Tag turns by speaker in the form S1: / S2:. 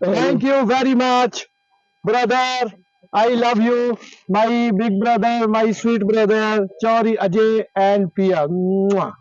S1: Thank you very much, brother. I love you, my big brother, my sweet brother, Chauri Ajay and Pia. Mwah.